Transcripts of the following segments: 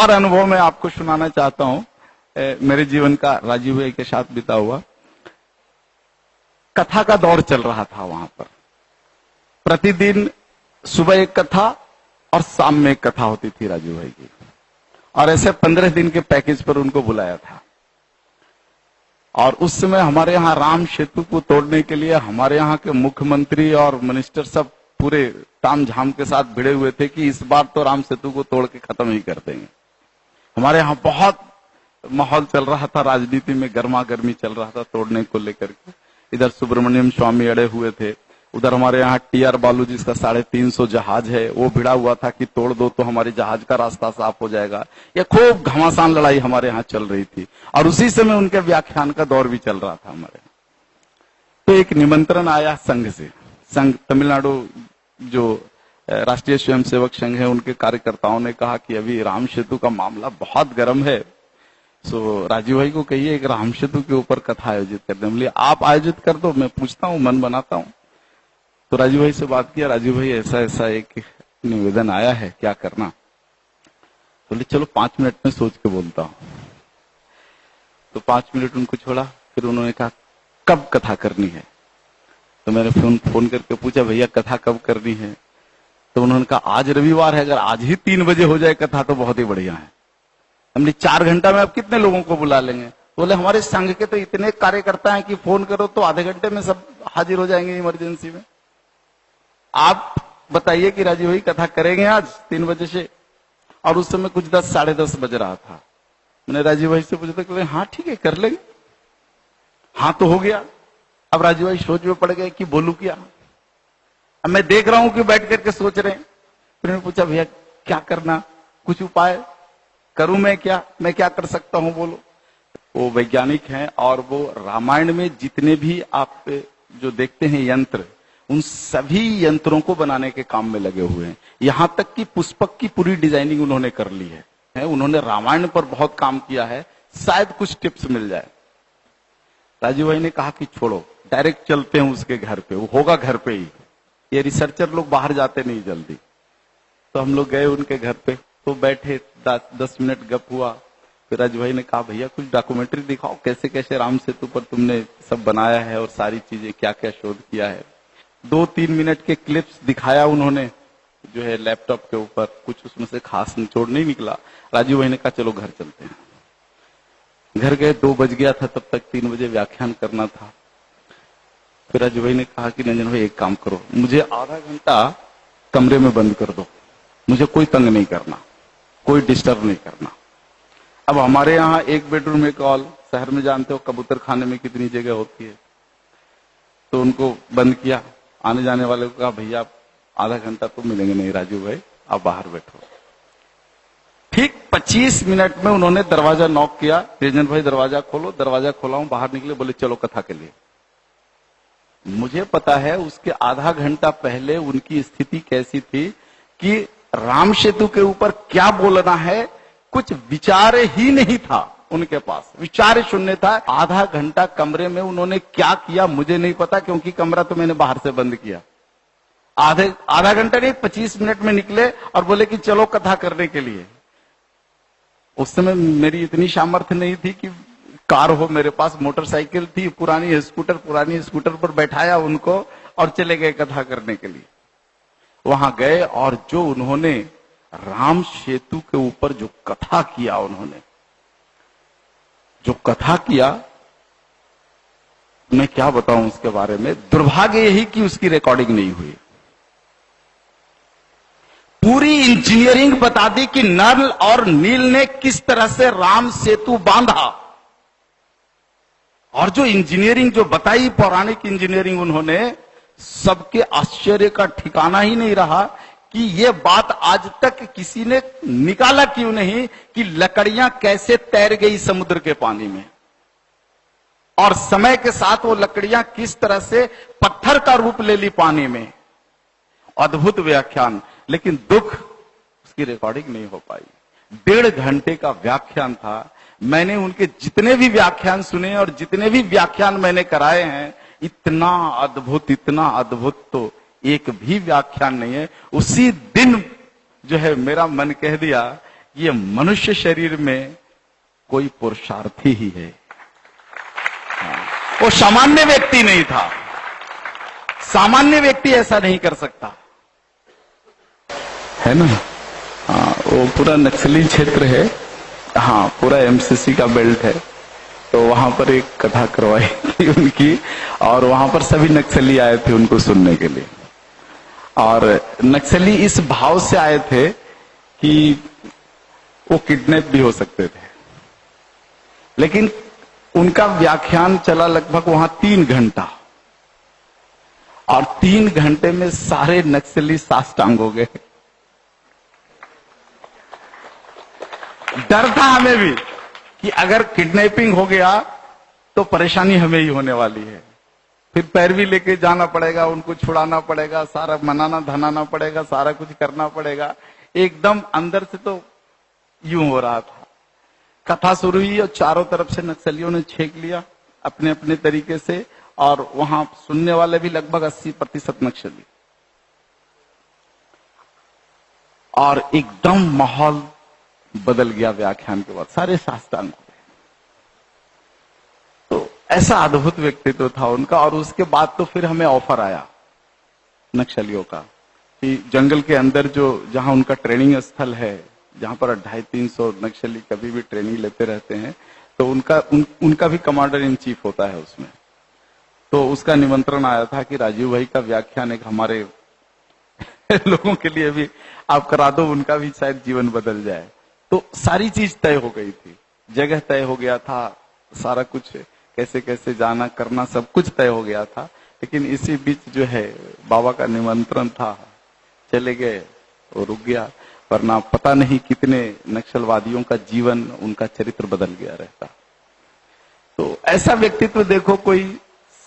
और अनुभव मैं आपको सुनाना चाहता हूं, मेरे जीवन का राजीव भाई के साथ बीता हुआ। कथा का दौर चल रहा था वहां पर। प्रतिदिन सुबह एक कथा और शाम में एक कथा होती थी राजीव भाई की, और ऐसे 15 दिन के पैकेज पर उनको बुलाया था। और उस समय हमारे यहाँ राम सेतु को तोड़ने के लिए हमारे यहाँ के मुख्यमंत्री और मिनिस्टर सब पूरे ताम झाम के साथ भिड़े हुए थे कि इस बार तो राम सेतु को तोड़ के खत्म ही कर देंगे। हमारे यहाँ बहुत माहौल चल रहा था, राजनीति में गर्मा गर्मी चल रहा था तोड़ने को लेकर के। इधर सुब्रमण्यम स्वामी अड़े हुए थे, उधर हमारे यहाँ टीआर बालू जिसका 350 जहाज है वो भिड़ा हुआ था कि तोड़ दो तो हमारे जहाज का रास्ता साफ हो जाएगा। ये खूब घमासान लड़ाई हमारे यहाँ चल रही थी, और उसी समय उनके व्याख्यान का दौर भी चल रहा था हमारे यहाँ। तो एक निमंत्रण आया संघ से। संघ तमिलनाडु जो राष्ट्रीय स्वयंसेवक संघ है, उनके कार्यकर्ताओं ने कहा कि अभी राम सेतु का मामला बहुत गर्म है, सो राजीव भाई को कहिए एक राम सेतु के ऊपर कथा आयोजित कर दें। बोले आप आयोजित कर दो, मैं पूछता हूँ, मन बनाता हूँ। तो राजीव भाई से बात किया, राजीव भाई ऐसा ऐसा एक निवेदन आया है, क्या करना। बोले चलो 5 मिनट में सोच के बोलता हूँ। तो 5 मिनट उनको छोड़ा, फिर उन्होंने कहा कब कथा करनी है। तो मैंने फोन करके पूछा भैया कथा कब करनी है। तो उन्होंने कहा आज रविवार है, अगर आज ही 3 बजे हो जाए कथा तो बहुत ही बढ़िया है। हमने 4 घंटा में आप कितने लोगों को बुला लेंगे। बोले हमारे संघ के तो इतने कार्यकर्ता हैं कि फोन करो तो आधे घंटे में सब हाजिर हो जाएंगे इमरजेंसी में। आप बताइए कि राजीव भाई कथा करेंगे आज 3 बजे से। और उस समय कुछ 10 साढ़े 10 बज रहा था। मैंने राजीव भाई से पूछा कि हाँ ठीक है कर लेंगे। हाँ तो हो गया। अब राजीव भाई सोच में पड़ गए कि बोलू क्या। अब मैं देख रहा हूं कि बैठ करके सोच रहे हैं। फिर मैंने पूछा भैया क्या करना, कुछ उपाय करूं मैं क्या कर सकता हूं बोलो। वो वैज्ञानिक हैं और वो रामायण में जितने भी आप जो देखते हैं यंत्र, उन सभी यंत्रों को बनाने के काम में लगे हुए हैं। यहां तक कि पुष्पक की पूरी डिजाइनिंग उन्होंने कर ली है। उन्होंने रामायण पर बहुत काम किया है, शायद कुछ टिप्स मिल जाए। राजीव भाई ने कहा कि छोड़ो डायरेक्ट चलते हैं उसके घर पे, वो होगा घर पे ही। ये रिसर्चर लोग बाहर जाते नहीं जल्दी। तो हम लोग गए उनके घर पे, तो बैठे 10 मिनट गप हुआ। फिर राजीव भाई ने कहा भैया कुछ डॉक्यूमेंट्री दिखाओ, कैसे कैसे राम सेतु पर तुमने सब बनाया है और सारी चीजें क्या क्या शोध किया है। 2-3 मिनट के क्लिप्स दिखाया उन्होंने जो है लैपटॉप के ऊपर। कुछ उसमें से खास निचोड़ नहीं निकला। राजीव भाई ने कहा चलो घर चलते हैं। घर गए, 2 बज गया था, तब तक 3 बजे व्याख्यान करना था। फिर राजीव भाई ने कहा कि नंजन भाई एक काम करो, मुझे आधा घंटा कमरे में बंद कर दो, मुझे कोई तंग नहीं करना, कोई डिस्टर्ब नहीं करना। अब हमारे यहाँ 1 बेडरूम 1 हॉल, शहर में जानते हो कबूतर खाने में कितनी जगह होती है। तो उनको बंद किया। आने जाने वाले को कहा भैया आधा घंटा तो मिलेंगे नहीं राजीव भाई, आप बाहर बैठो। ठीक 25 मिनट में उन्होंने दरवाजा नॉक किया, रंजन भाई दरवाजा खोलो। दरवाजा खोला हूं, बाहर निकले, बोले चलो कथा के लिए। मुझे पता है उसके आधा घंटा पहले उनकी स्थिति कैसी थी कि राम सेतु के ऊपर क्या बोलना है, कुछ विचार ही नहीं था उनके पास, विचार शून्य था। आधा घंटा कमरे में उन्होंने क्या किया मुझे नहीं पता, क्योंकि कमरा तो मैंने बाहर से बंद किया। आधा घंटा नहीं 25 मिनट में निकले और बोले कि चलो कथा करने के लिए। उस समय मेरी इतनी सामर्थ्य नहीं थी कि कार हो, मेरे पास मोटरसाइकिल थी, पुरानी स्कूटर पर बैठाया उनको और चले गए कथा करने के लिए। वहां गए और जो उन्होंने राम सेतु के ऊपर जो कथा किया, उन्होंने जो कथा किया, मैं क्या बताऊं उसके बारे में। दुर्भाग्य यही कि उसकी रिकॉर्डिंग नहीं हुई। पूरी इंजीनियरिंग बता दी कि नल और नील ने किस तरह से राम सेतु बांधा, और जो इंजीनियरिंग जो बताई, पौराणिक इंजीनियरिंग, उन्होंने सबके आश्चर्य का ठिकाना ही नहीं रहा कि ये बात आज तक किसी ने निकाला क्यों नहीं कि लकड़ियां कैसे तैर गई समुद्र के पानी में, और समय के साथ वो लकड़ियां किस तरह से पत्थर का रूप ले ली पानी में। अद्भुत व्याख्यान, लेकिन दुख उसकी रिकॉर्डिंग नहीं हो पाई। 1.5 घंटे का व्याख्यान था। मैंने उनके जितने भी व्याख्यान सुने और जितने भी व्याख्यान मैंने कराए हैं, इतना अद्भुत तो एक भी व्याख्यान नहीं है। उसी दिन जो है मेरा मन कह दिया ये मनुष्य शरीर में कोई पुरुषार्थी ही है। वो सामान्य व्यक्ति नहीं था। सामान्य व्यक्ति ऐसा नहीं कर सकता, है ना। हाँ, वो पूरा नक्सली क्षेत्र है। हाँ, पूरा एमसीसी का बेल्ट है। तो वहां पर एक कथा करवाई थी उनकी, और वहां पर सभी नक्सली आए थे उनको सुनने के लिए। और नक्सली इस भाव से आए थे कि वो किडनैप भी हो सकते थे। लेकिन उनका व्याख्यान चला लगभग वहां 3 घंटा, और 3 घंटे में सारे नक्सली साष्टांग हो गए। डर था हमें भी कि अगर किडनैपिंग हो गया तो परेशानी हमें ही होने वाली है। फिर पैरवी लेके जाना पड़ेगा, उनको छुड़ाना पड़ेगा, सारा मनाना धनाना पड़ेगा, सारा कुछ करना पड़ेगा। एकदम अंदर से तो यूं हो रहा था। कथा शुरू हुई और चारों तरफ से नक्सलियों ने छेक लिया अपने अपने तरीके से, और वहां सुनने वाले भी लगभग 80% नक्सली। और एकदम माहौल बदल गया व्याख्यान के बाद, सारे साष्टांग हो गए। तो ऐसा अद्भुत व्यक्तित्व था उनका। और उसके बाद तो फिर हमें ऑफर आया नक्सलियों का कि जंगल के अंदर जो जहां उनका ट्रेनिंग स्थल है, जहां पर 250-300 नक्सली कभी भी ट्रेनिंग लेते रहते हैं, तो उनका भी कमांडर इन चीफ होता है उसमें। तो उसका निमंत्रण आया था कि राजीव भाई का व्याख्यान एक हमारे लोगों के लिए भी आप करा दो, उनका भी शायद जीवन बदल जाए। तो सारी चीज तय हो गई थी, जगह तय हो गया था, सारा कुछ कैसे कैसे जाना करना सब कुछ तय हो गया था। लेकिन इसी बीच जो है बाबा का निमंत्रण था, चले गए, वो रुक गया। वरना पता नहीं कितने नक्सलवादियों का जीवन, उनका चरित्र बदल गया रहता। तो ऐसा व्यक्तित्व देखो कोई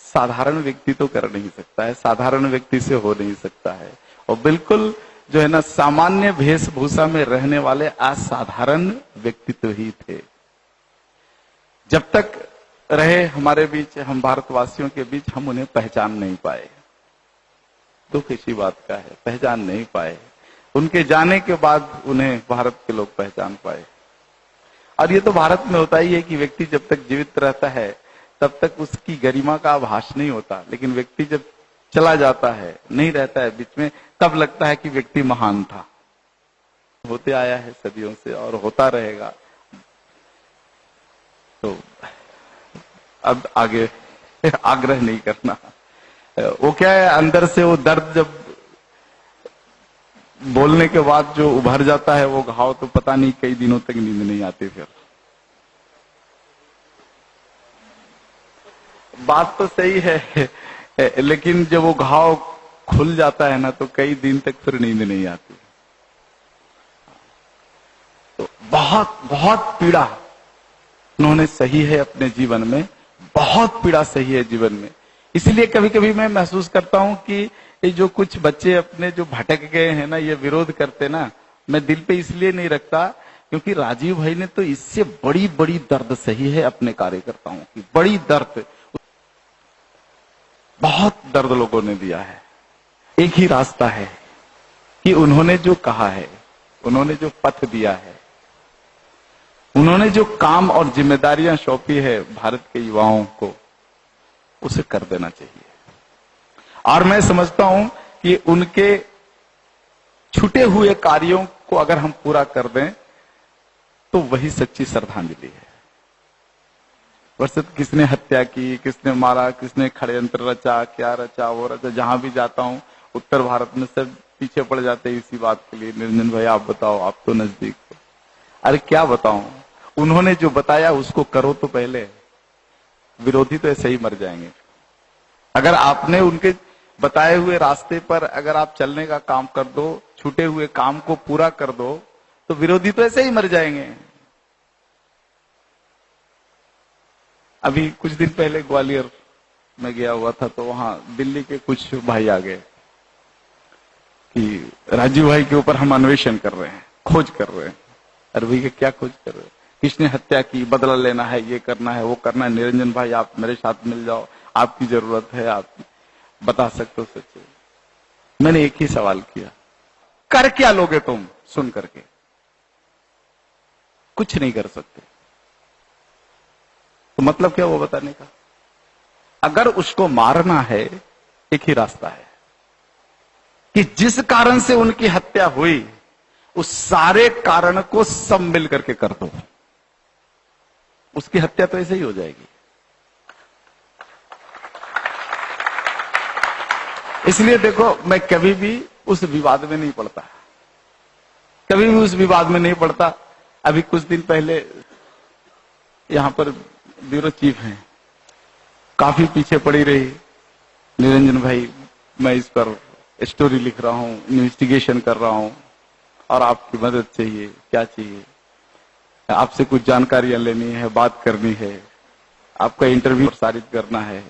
साधारण व्यक्ति तो कर नहीं सकता है, साधारण व्यक्ति से हो नहीं सकता है। और बिल्कुल जो है ना सामान्य वेशभूषा में रहने वाले असाधारण व्यक्तित्व ही थे। जब तक रहे हमारे बीच, हम भारतवासियों के बीच, हम उन्हें पहचान नहीं पाए। दुख इसी बात का है, पहचान नहीं पाए। उनके जाने के बाद उन्हें भारत के लोग पहचान पाए। और ये तो भारत में होता ही है कि व्यक्ति जब तक जीवित रहता है तब तक उसकी गरिमा का आभास नहीं होता। लेकिन व्यक्ति जब चला जाता है, नहीं रहता है बीच में, तब लगता है कि व्यक्ति महान था। होते आया है सदियों से और होता रहेगा। तो अब आगे आग्रह नहीं करना। वो क्या है, अंदर से वो दर्द जब बोलने के बाद जो उभर जाता है वो घाव, तो पता नहीं कई दिनों तक नींद नहीं आती। फिर बात तो सही है, लेकिन जब वो घाव खुल जाता है ना तो कई दिन तक फिर नींद नहीं आती। तो बहुत बहुत पीड़ा उन्होंने सही है अपने जीवन में, बहुत पीड़ा सही है जीवन में। इसलिए कभी कभी मैं महसूस करता हूं कि ये जो कुछ बच्चे अपने जो भटक गए हैं ना, ये विरोध करते ना, मैं दिल पे इसलिए नहीं रखता क्योंकि राजीव भाई ने तो इससे बड़ी बड़ी दर्द सही है अपने कार्यकर्ताओं की, बड़ी दर्द, बहुत दर्द लोगों ने दिया है। एक ही रास्ता है कि उन्होंने जो कहा है, उन्होंने जो पथ दिया है, उन्होंने जो काम और जिम्मेदारियां सौंपी है भारत के युवाओं को, उसे कर देना चाहिए। और मैं समझता हूं कि उनके छूटे हुए कार्यों को अगर हम पूरा कर दें तो वही सच्ची श्रद्धांजलि है। वर्षित किसने हत्या की, किसने मारा, किसने षड्यंत्र रचा, क्या रचा, वो रचा। जहां भी जाता हूं उत्तर भारत में सब पीछे पड़ जाते हैं इसी बात के लिए, निरंजन भाई आप बताओ, आप तो नजदीक हो। अरे क्या बताऊं, उन्होंने जो बताया उसको करो तो पहले, विरोधी तो ऐसे ही मर जाएंगे। अगर आपने उनके बताए हुए रास्ते पर अगर आप चलने का काम कर दो, छूटे हुए काम को पूरा कर दो, तो विरोधी तो ऐसे ही मर जाएंगे। अभी कुछ दिन पहले ग्वालियर में गया हुआ था, तो वहां दिल्ली के कुछ भाई आ गए कि राजीव भाई के ऊपर हम अन्वेषण कर रहे हैं, खोज कर रहे हैं। अरे भैया क्या खोज कर रहे हैं? किसने हत्या की, बदला लेना है, ये करना है, वो करना है। निरंजन भाई आप मेरे साथ मिल जाओ, आपकी जरूरत है, आप बता सकते हो सच। मैंने एक ही सवाल किया, कर क्या लोगे तुम सुन करके? कुछ नहीं कर सकते। तो मतलब क्या वो बताने का? अगर उसको मारना है, एक ही रास्ता है कि जिस कारण से उनकी हत्या हुई उस सारे कारण को सब मिल करके कर दो, उसकी हत्या तो ऐसे ही हो जाएगी। इसलिए देखो, मैं कभी भी उस विवाद में नहीं पड़ता, कभी भी उस विवाद में नहीं पड़ता। अभी कुछ दिन पहले यहां पर ब्यूरो चीफ हैं, काफी पीछे पड़ी रही, निरंजन भाई मैं इस पर स्टोरी लिख रहा हूं, इन्वेस्टिगेशन कर रहा हूं और आपकी मदद चाहिए, क्या चाहिए, आपसे कुछ जानकारियां लेनी है, बात करनी है, आपका इंटरव्यू प्रसारित करना है।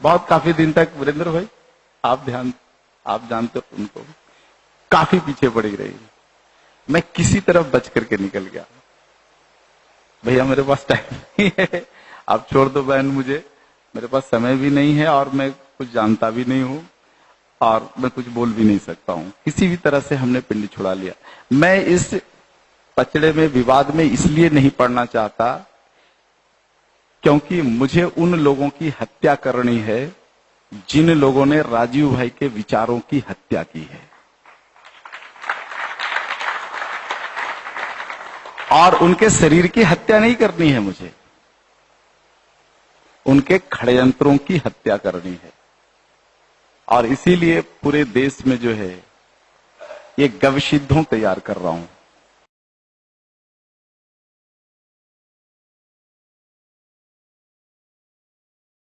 बहुत काफी दिन तक वीरेंद्र भाई आप जानते हो उनको, काफी पीछे पड़ी रही। मैं किसी तरफ बच करके निकल गया, भैया मेरे पास टाइम नहीं है, आप छोड़ दो बहन, मुझे मेरे पास समय भी नहीं है और मैं कुछ जानता भी नहीं हूं और मैं कुछ बोल भी नहीं सकता हूं। किसी भी तरह से हमने पिंड छुड़ा लिया। मैं इस पचड़े में, विवाद में इसलिए नहीं पड़ना चाहता क्योंकि मुझे उन लोगों की हत्या करनी है जिन लोगों ने राजीव भाई के विचारों की हत्या की है, और उनके शरीर की हत्या नहीं करनी है मुझे, उनके षड्यंत्रों की हत्या करनी है। और इसीलिए पूरे देश में जो है ये गवसिद्धों तैयार कर रहा हूं।